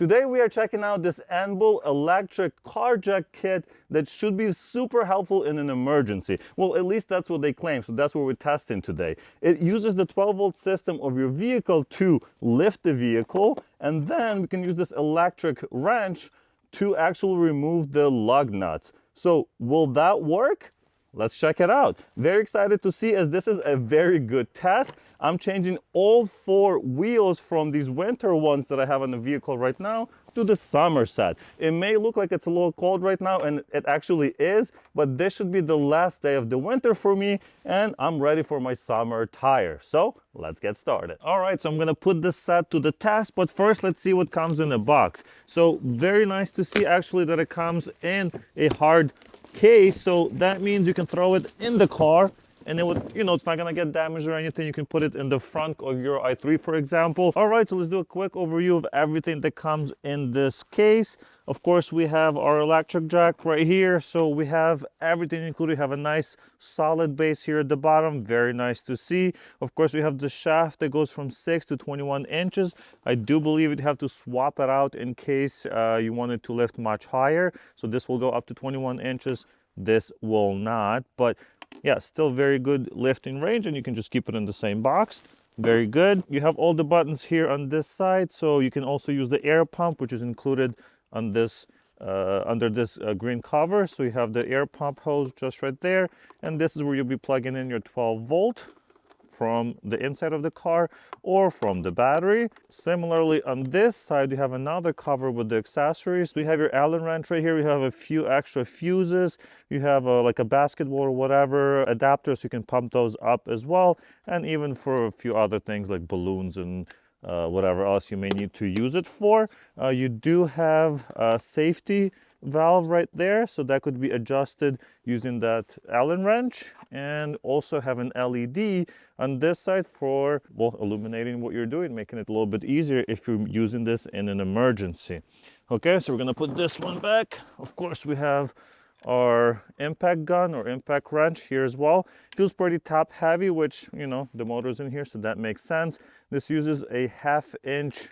Today we are checking out this Anbull electric car jack kit that should be super helpful in an emergency. Well, at least that's what they claim, so that's what we're testing today. It uses the 12-volt system of your vehicle to lift the vehicle, and then we can use this electric wrench to actually remove the lug nuts. So will that work? Let's check it out. Very excited to see, as this is a very good test. I'm changing all 4 wheels from these winter ones that I have on the vehicle right now to the summer set. It may look like it's a little cold right now, and it actually is, but this should be the last day of the winter for me, and I'm ready for my summer tire. So let's get started. All right, so I'm gonna put this set to the test, but first let's see what comes in the box. So very nice to see actually that it comes in a hard case, so that means you can throw it in the car and it would, it's not gonna get damaged or anything. You can put it in the front of your i3, for example. All right, so let's do a quick overview of everything that comes in this case. Of course, we have our electric jack right here, so we have everything included. We have a nice solid base here at the bottom, very nice to see. Of course, we have the shaft that goes from 6 to 21 inches. I do believe you'd have to swap it out in case you wanted to lift much higher. So this will go up to 21 inches. This will not, but yeah, still very good lifting range, and you can just keep it in the same box. Very good. You have all the buttons here on this side, so you can also use the air pump, which is included on this under this green cover. So you have the air pump hose just right there, and this is where you'll be plugging in your 12-volt from the inside of the car or from the battery. Similarly, on this side, you have another cover with the accessories. We have your Allen wrench right here. We have a few extra fuses. You have like a basketball or whatever adapters. You can pump those up as well. And even for a few other things like balloons and whatever else you may need to use it for. You do have a safety valve right there, so that could be adjusted using that Allen wrench, and also have an LED on this side for, well, illuminating what you're doing, making it a little bit easier if you're using this in an emergency. Okay, so we're gonna put this one back. Of course, we have our impact gun or impact wrench here as well. Feels pretty top heavy, which, the motor's in here, so that makes sense. This uses a 1/2 inch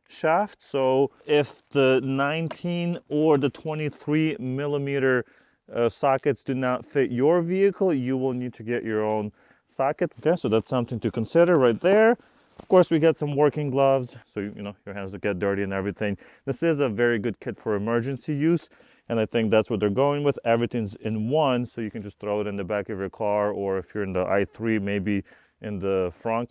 shaft, so if the 19 or the 23 millimeter sockets do not fit your vehicle, you will need to get your own socket. Okay, so that's something to consider right there. Of course, we get some working gloves, so your hands don't get dirty and everything. This is a very good kit for emergency use, and I think that's what they're going with. Everything's in one, so you can just throw it in the back of your car, or if you're in the i3, maybe in the front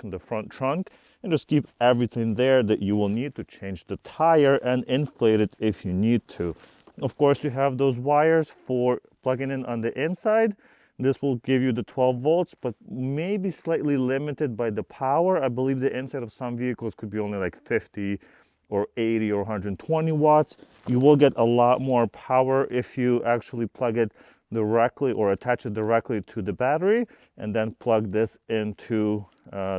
trunk, and just keep everything there that you will need to change the tire and inflate it if you need to. Of course, you have those wires for plugging in on the inside. This will give you the 12 volts, but maybe slightly limited by the power. I believe the inside of some vehicles could be only like 50 or 80 or 120 watts. You will get a lot more power if you actually plug it directly or attach it directly to the battery, and then plug this into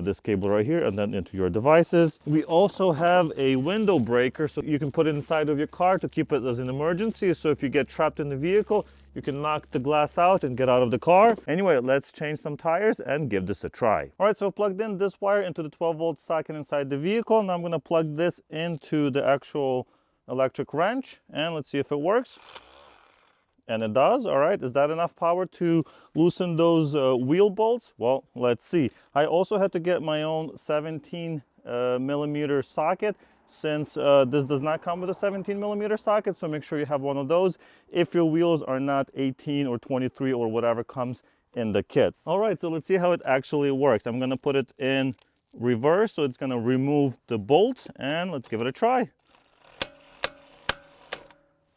this cable right here, and then into your devices. We also have a window breaker, so you can put it inside of your car to keep it as an emergency. So if you get trapped in the vehicle, you can knock the glass out and get out of the car. Anyway, let's change some tires and give this a try. All right, so I plugged in this wire into the 12-volt socket inside the vehicle. Now I'm gonna plug this into the actual electric wrench, and let's see if it works. And it does. All right, is that enough power to loosen those wheel bolts? Well, let's see. I also had to get my own 17 millimeter socket, since this does not come with a 17 millimeter socket, so make sure you have one of those if your wheels are not 18 or 23 or whatever comes in the kit. All right, so let's see how it actually works. I'm gonna put it in reverse, so it's gonna remove the bolts, and let's give it a try.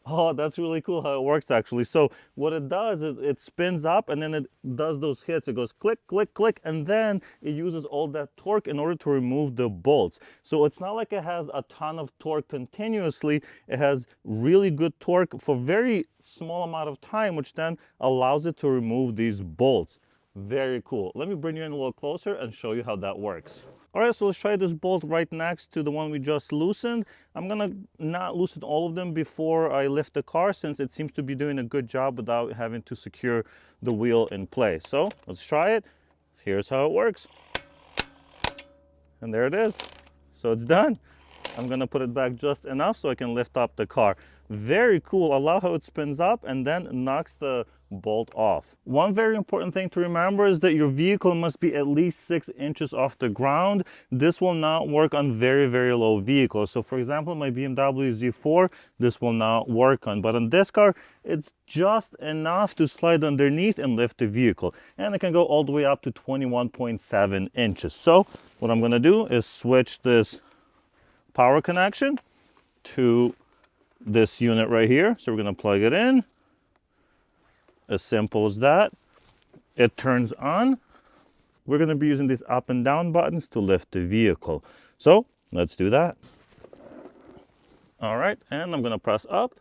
Oh, that's really cool how it works actually. So what it does is it spins up, and then it does those hits. It goes click, click, click, and then it uses all that torque in order to remove the bolts. So it's not like it has a ton of torque continuously. It has really good torque for very small amount of time, which then allows it to remove these bolts. Very cool. Let me bring you in a little closer and show you how that works. All right, so let's try this bolt right next to the one we just loosened. I'm gonna not loosen all of them before I lift the car, since it seems to be doing a good job without having to secure the wheel in place. So let's try it. Here's how it works. And there it is. So it's done. I'm gonna put it back just enough so I can lift up the car. Very cool. I love how it spins up and then knocks the bolt off. One very important thing to remember is that your vehicle must be at least 6 inches off the ground. This will not work on very, very low vehicles. So for example, my BMW Z4, this will not work on. But on this car, it's just enough to slide underneath and lift the vehicle. And it can go all the way up to 21.7 inches. So what I'm gonna do is switch this power connection to this unit right here. So we're going to plug it in. As simple as that. It turns on. We're going to be using these up and down buttons to lift the vehicle. So let's do that. All right, and I'm going to press up.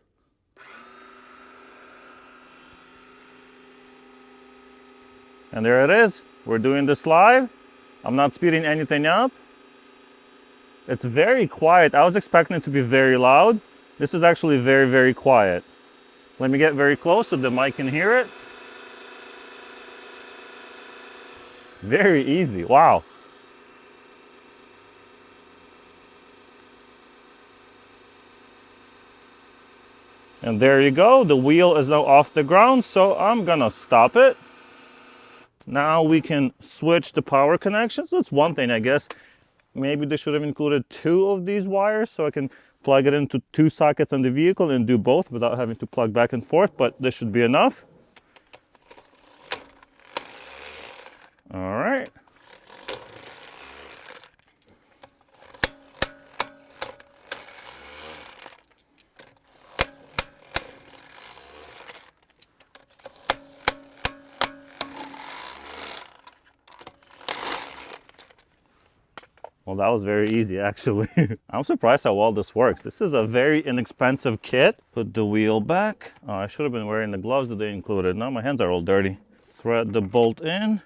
And there it is. We're doing this live. I'm not speeding anything up. It's very quiet. I was expecting it to be very loud. This is actually very, very quiet. Let me get very close so the mic can hear it. Very easy, wow. And there you go, the wheel is now off the ground, so I'm gonna stop it. Now we can switch the power connections. That's one thing, I guess. Maybe they should have included 2 of these wires so I can plug it into 2 sockets on the vehicle and do both without having to plug back and forth, but this should be enough. All right. Well, that was very easy, actually. I'm surprised how well this works. This is a very inexpensive kit. Put the wheel back. Oh, I should have been wearing the gloves that they included. Now my hands are all dirty. Thread the bolt in.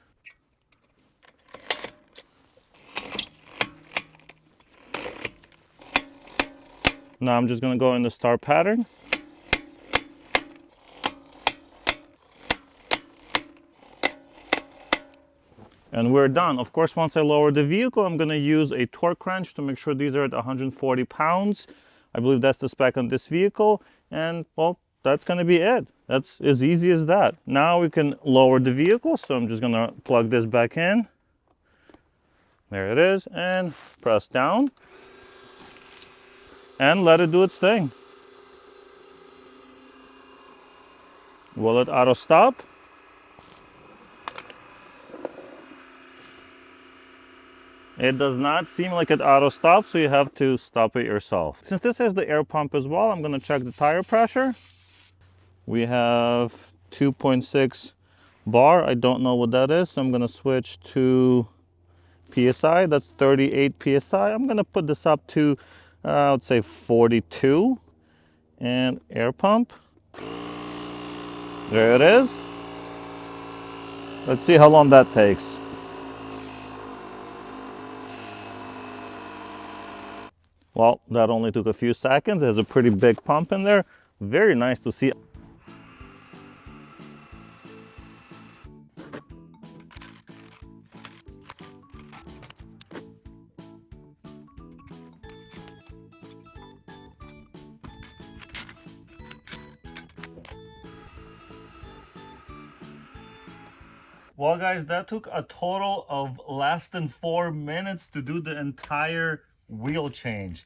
Now I'm just gonna go in the star pattern. And we're done. Of course, once I lower the vehicle, I'm gonna use a torque wrench to make sure these are at 140 pounds. I believe that's the spec on this vehicle. And well, that's gonna be it. That's as easy as that. Now we can lower the vehicle. So I'm just gonna plug this back in. There it is, and press down. And let it do its thing. Will it auto stop? It does not seem like it auto stops, so you have to stop it yourself. Since this has the air pump as well, I'm gonna check the tire pressure. We have 2.6 bar. I don't know what that is, so I'm gonna switch to PSI. That's 38 PSI. I'm gonna put this up to, I would say 42. And air pump. There it is. Let's see how long that takes. Well, that only took a few seconds. It has a pretty big pump in there. Very nice to see. Well, guys, that took a total of less than 4 minutes to do the entire wheel change.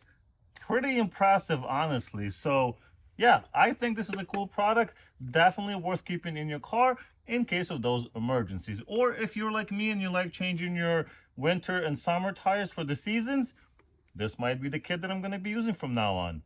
Pretty impressive, honestly. So yeah, I think this is a cool product. Definitely worth keeping in your car in case of those emergencies. Or if you're like me and you like changing your winter and summer tires for the seasons, this might be the kit that I'm going to be using from now on.